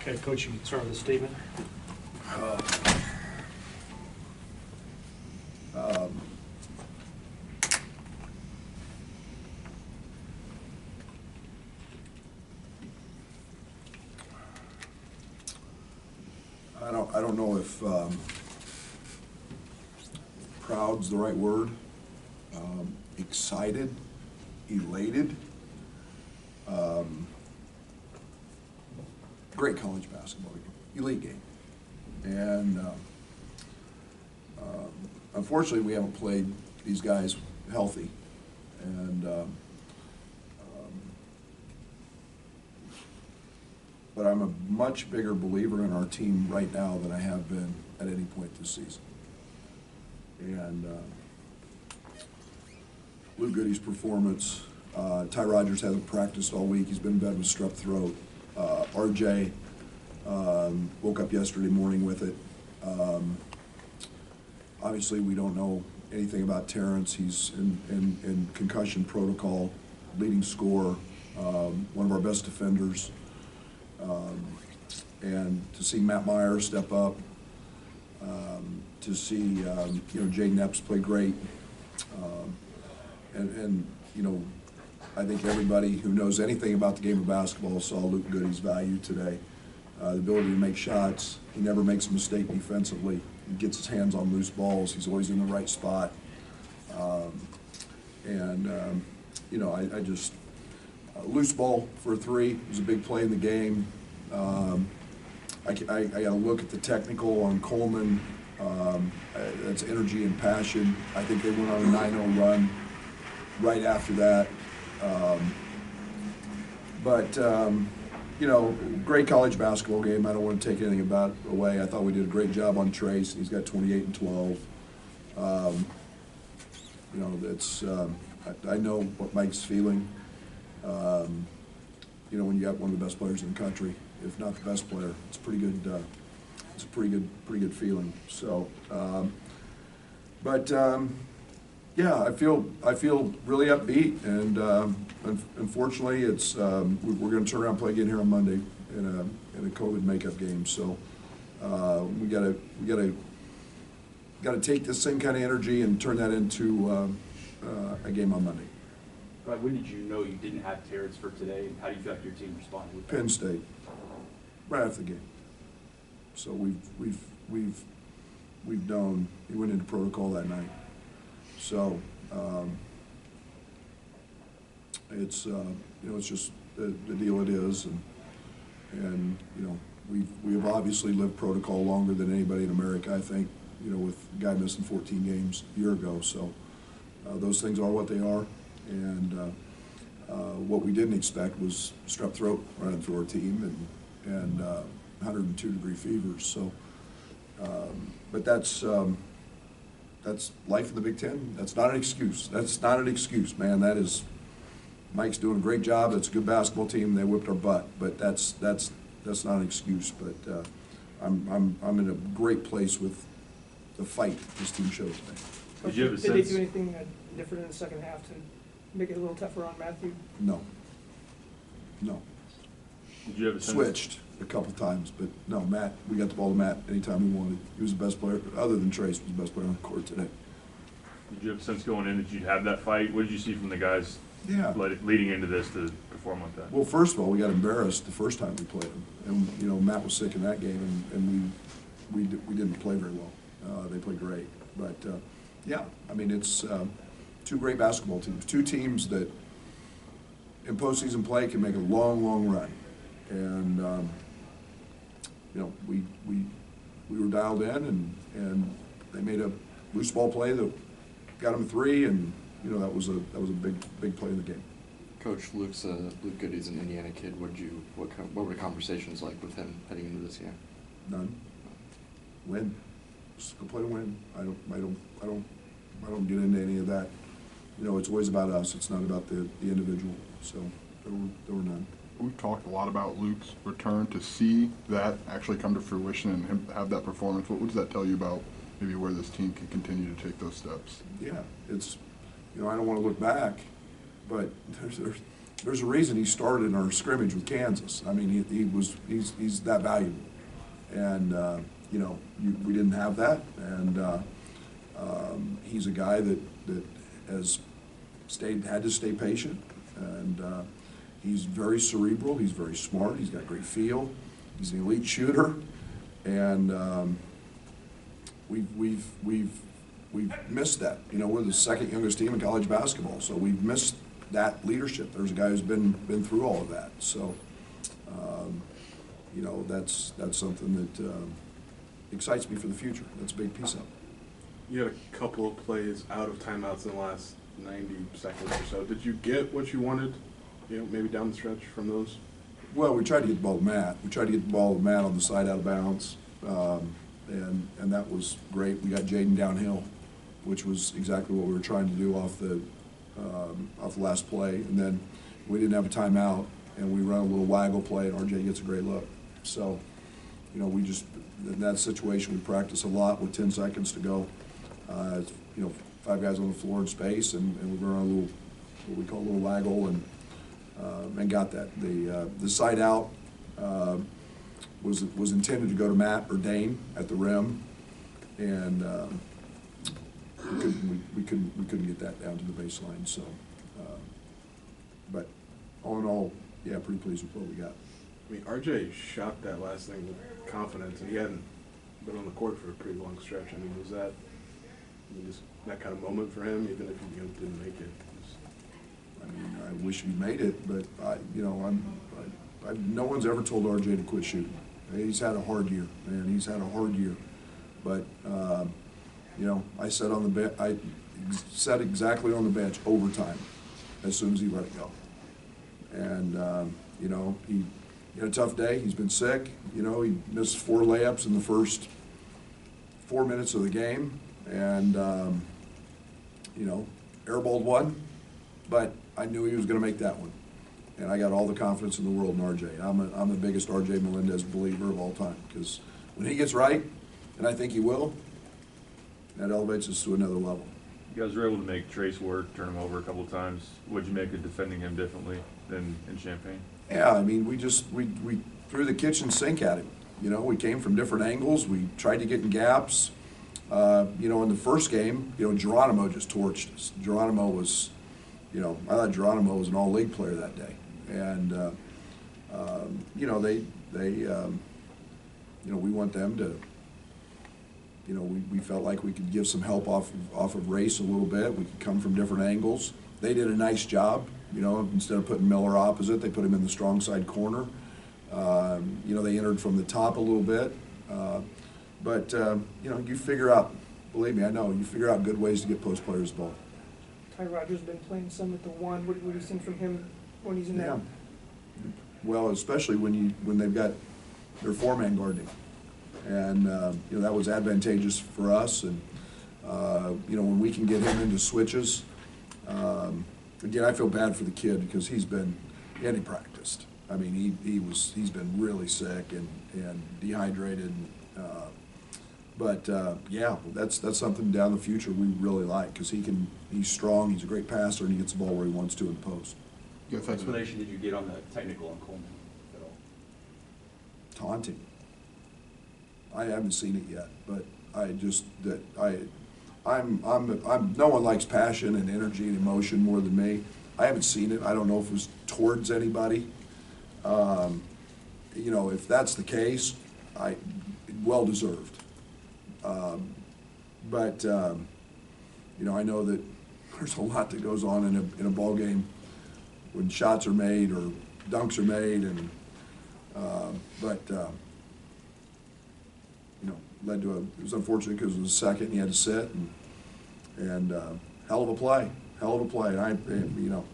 Okay, Coach, you can start with a statement. I don't know if proud's the right word. Excited, elated. Great college basketball game, elite game, and unfortunately we haven't played these guys healthy, and but I'm a much bigger believer in our team right now than I have been at any point this season. And Luke Goody's performance, Ty Rogers hasn't practiced all week. He's been in bed with strep throat. RJ woke up yesterday morning with it. Obviously, we don't know anything about Terrence. He's in concussion protocol, leading scorer, one of our best defenders. And to see Matt Meyer step up, to see Jay Nepps play great, and I think everybody who knows anything about the game of basketball saw Luke Goody's value today. The ability to make shots. He never makes a mistake defensively. He gets his hands on loose balls. He's always in the right spot. I just loose ball for a three was a big play in the game. I got to look at the technical on Coleman. That's energy and passion. I think they went on a 9-0 run right after that. Great college basketball game. I don't want to take anything away. I thought we did a great job on Trace. He's got 28 and 12. I know what Mike's feeling. When you got one of the best players in the country, if not the best player, it's pretty good. It's a pretty good feeling. So, yeah, I feel really upbeat, and unfortunately, it's we're going to turn around and play again here on Monday in a COVID makeup game. So we gotta take this same kind of energy and turn that into a game on Monday. Brad, when did you know you didn't have Terrence for today, and how do you feel like your team responded with that? Penn State, right after the game. So we've known he went into protocol that night. So it's it's just the deal it is, and we have obviously lived protocol longer than anybody in America, I think, with a guy missing 14 games a year ago. So those things are what they are, and what we didn't expect was strep throat running through our team and 102-degree fevers. So, but that's life in the Big Ten. That's not an excuse. That's not an excuse, man. That is, Mike's doing a great job. That's a good basketball team. They whipped our butt, but that's not an excuse. But I'm in a great place with the fight this team showed today. Did they do anything different in the second half to make it a little tougher on Matthew? No. Did you have a sense? Switched a couple times, but no, Matt, we got the ball to Matt anytime we wanted. He was the best player, other than Trace, was the best player on the court today. Did you have a sense going in that you'd have that fight? What did you see from the guys leading into this to perform like that? Well, first of all, we got embarrassed the first time we played them. And, Matt was sick in that game, and we didn't play very well. They played great. But, yeah, I mean, it's two great basketball teams. Two teams that in postseason play can make a long, long run. And, we were dialed in, and they made a loose ball play that got them a three, and that was a big play in the game. Coach, Luke Goody's an Indiana kid. What were the conversations like with him heading into this game? None. Win. Just go play to win. I don't get into any of that. It's always about us. It's not about the individual. So there were none. We've talked a lot about Luke's return. To see that actually come to fruition and him have that performance, what does that tell you about maybe where this team can continue to take those steps? Yeah, it's, I don't want to look back, but there's a reason he started in our scrimmage with Kansas. I mean, he's that valuable. And, you know, we didn't have that. And he's a guy that has had to stay patient. And he's very cerebral. He's very smart. He's got great feel. He's an elite shooter. And we've missed that. You know, we're the second youngest team in college basketball, so we've missed that leadership. There's a guy who's been through all of that. So, you know, that's something that excites me for the future. That's a big piece of it. You had a couple of plays out of timeouts in the last 90 seconds or so. Did you get what you wanted, you know, maybe down the stretch from those? Well, we tried to get the ball to Matt. We tried to get the ball to Matt on the side out of bounds, and that was great. We got Jaden downhill, which was exactly what we were trying to do off the last play. And then we didn't have a timeout, and we run a little waggle play, and RJ gets a great look. So, you know, we just, in that situation, we practice a lot with 10 seconds to go. You know, 5 guys on the floor in space, and we run a little, what we call a little waggle, and got that. The side out was intended to go to Matt or Dane at the rim, and we couldn't get that down to the baseline. So, but all in all, yeah, pretty pleased with what we got. I mean, RJ shot that last thing with confidence, and he hadn't been on the court for a pretty long stretch. I mean, was that just that kind of moment for him, even if he didn't make it? I mean, I wish he made it, but you know, no one's ever told RJ to quit shooting. He's had a hard year, man. He's had a hard year, but you know, I said exactly on the bench, overtime, as soon as he let it go. And you know, he had a tough day. He's been sick. You know, he missed 4 layups in the first 4 minutes of the game, and you know, airballed one, but I knew he was going to make that one. And I got all the confidence in the world in RJ. I'm the biggest RJ Melendez believer of all time, because when he gets right, and I think he will, that elevates us to another level. You guys were able to make Trace work, turn him over a couple of times. What'd you make of defending him differently than in Champaign? Yeah, I mean, we threw the kitchen sink at him. You know, we came from different angles. We tried to get in gaps. You know, in the first game, you know, Geronimo just torched us. Geronimo was, you know, I thought Geronimo was an all-league player that day. And, you know, they you know, we want them to, you know, we felt like we could give some help off of Race a little bit. We could come from different angles. They did a nice job, you know, instead of putting Miller opposite, they put him in the strong side corner. You know, they entered from the top a little bit. But, you know, you figure out, believe me, I know, you figure out good ways to get post players the ball. Ty Rodgers been playing some at the 1. What do you think from him when he's in there? Well, especially when they've got their 4-man guarding. And, you know, that was advantageous for us. And, you know, when we can get him into switches, again, I feel bad for the kid because he hadn't practiced. I mean, he's been really sick and dehydrated. But yeah, that's something down the future we really like, because he's strong, he's a great passer, and he gets the ball where he wants to in the post. What explanation did you get on the technical on Coleman at all? Taunting. I haven't seen it yet, but no one likes passion and energy and emotion more than me. I haven't seen it. I don't know if it was towards anybody. You know, if that's the case, well deserved. But you know, I know that there's a lot that goes on in a ball game when shots are made or dunks are made, and you know, led to it was unfortunate because it was second and he had to sit, and hell of a play. And you know,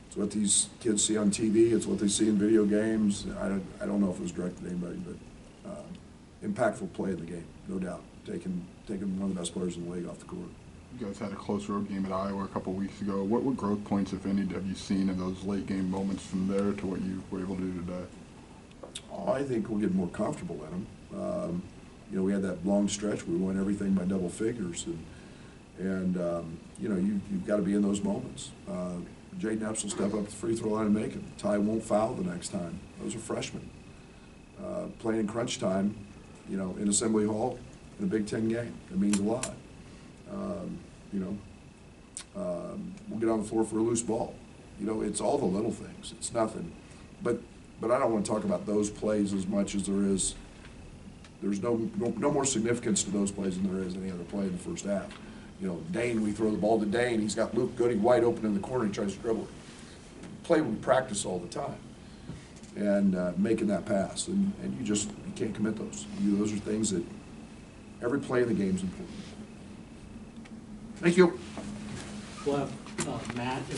it's what these kids see on TV. It's what they see in video games. I don't know if it was directed at anybody, but impactful play of the game, no doubt. Taking one of the best players in the league off the court. You guys had a close road game at Iowa a couple weeks ago. What growth points, if any, have you seen in those late game moments from there to what you were able to do today? Oh, I think we'll get more comfortable in them. You know, we had that long stretch where we won everything by double figures, and you know, you've got to be in those moments. Jaden Epps will step up at the free throw line and make it. Ty won't foul the next time. Those are freshmen. Playing in crunch time, you know, in Assembly Hall in a Big Ten game. It means a lot. You know, we'll get on the floor for a loose ball. You know, it's all the little things. It's nothing. But I don't want to talk about those plays as much as there is. There's no more significance to those plays than there is any other play in the first half. You know, Dane, we throw the ball to Dane. He's got Luke Goody wide open in the corner. He tries to dribble it. Play we practice all the time. And making that pass. And you can't commit those. Those are things that every play in the game is important. Thank you. We'll have Matt and